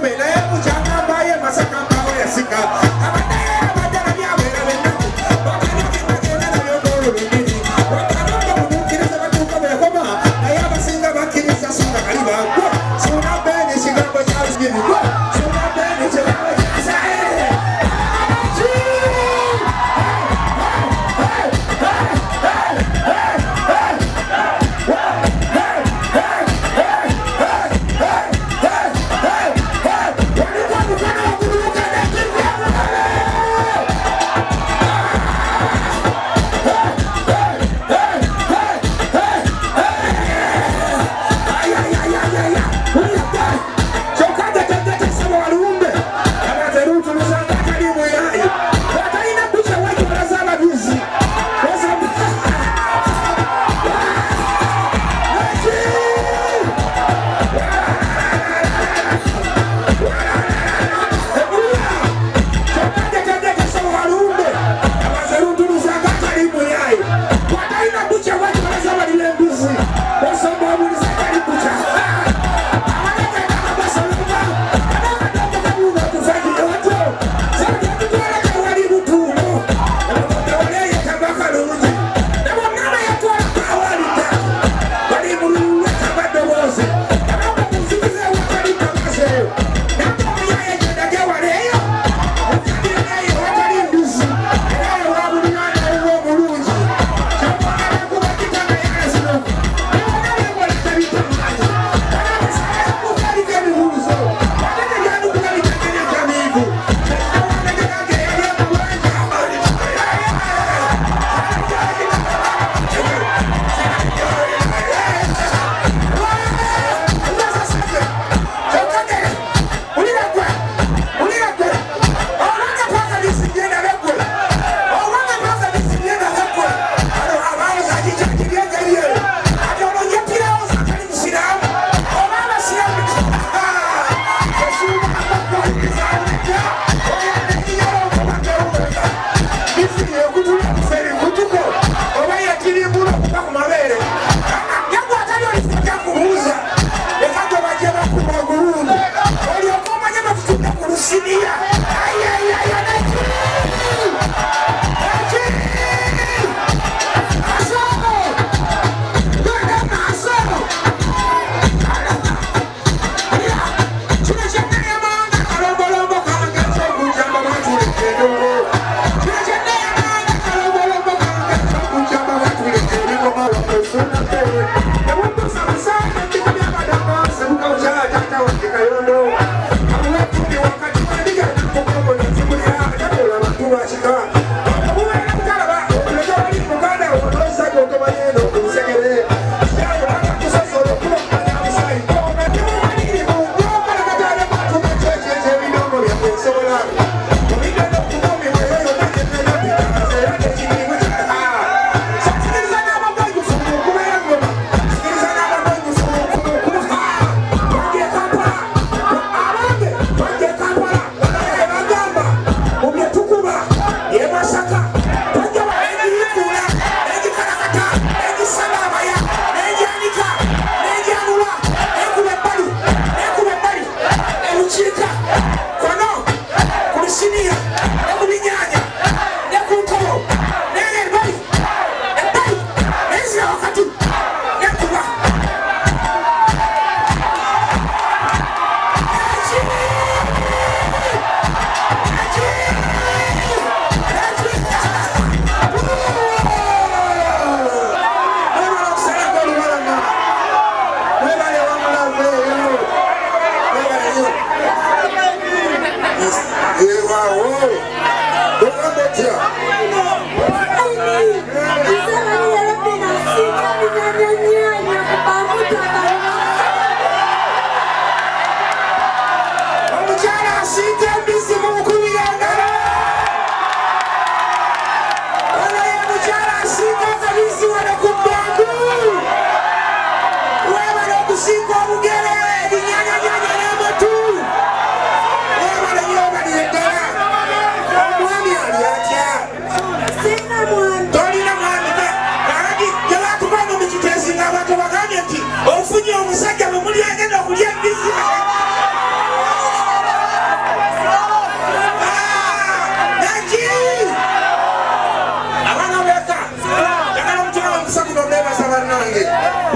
Hey!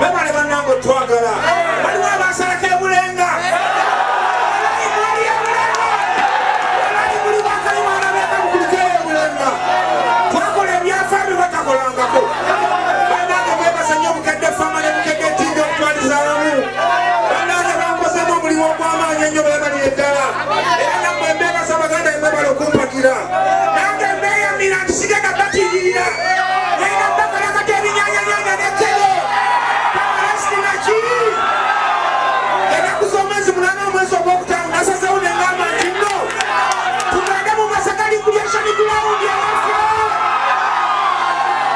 bebale bannange twagala waliwo abasalako ebulenga alali muli bakayimana bekamukulikeyo ebulenga twakola ebyafaayo bye batakolangako bannange bebaza nnyo obukadde fama ne bukadde etinga okutwaliza awamu bannange bankozemu omulimu ogw'amaanyi ennyo bebalire ddala era nammwe mbebaza baganda bemwebala okumpagira nange mbeyamira nti sigenda batiririra naina bakalakati ebinyanyanyanya nettebe pamalasitinaki enaku z'omwezi munana omwezi ogwokutaano nasazewo nengamba nti nno tugende mu masakali kulyeshoni gulawundi ewafe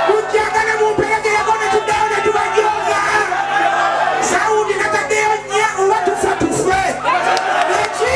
mujjagane mumperegereko ne tuddayo ne tubajoga sawundi nataddeyo nnya oba tufa tufe neki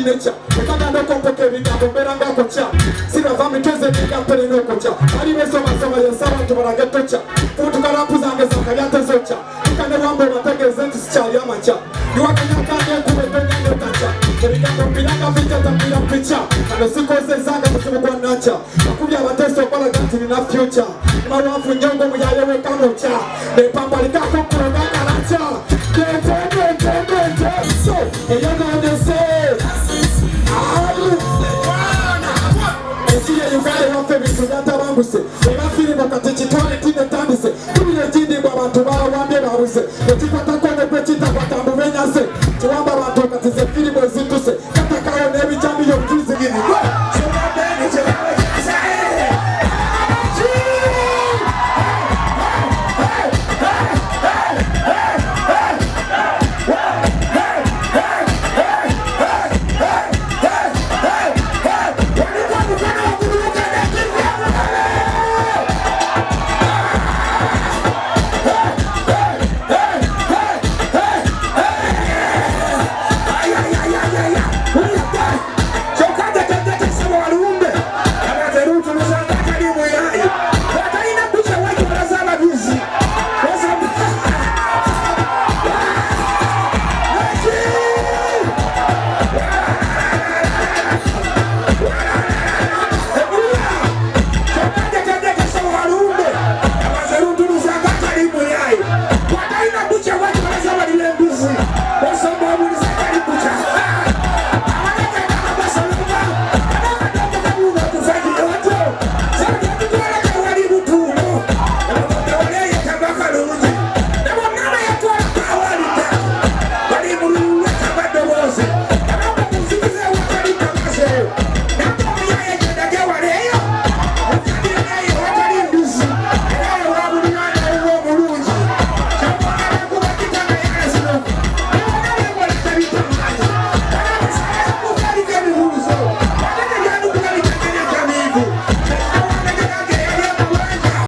nature ekaganda okompoka ebigambo mbeera ngakoca sirava mitweze ebigampere n'okoca ali besomasoma yensi abantu balage toca fuutuka lampu zange zakalyatezokca tukanewamba obategeeze nti sikyali amaca niwakanyakanga enkuba etonyange kaca ebigambo mbiranga vitatambira pica kano sikozezanga muzibu gwa naca akubya abateesa okolaga nti nina future nimalwafu nyongo muyaye wekanoca nepambalikako kulogangalaca so eyanondese Uganda waffe bintu byatabanguse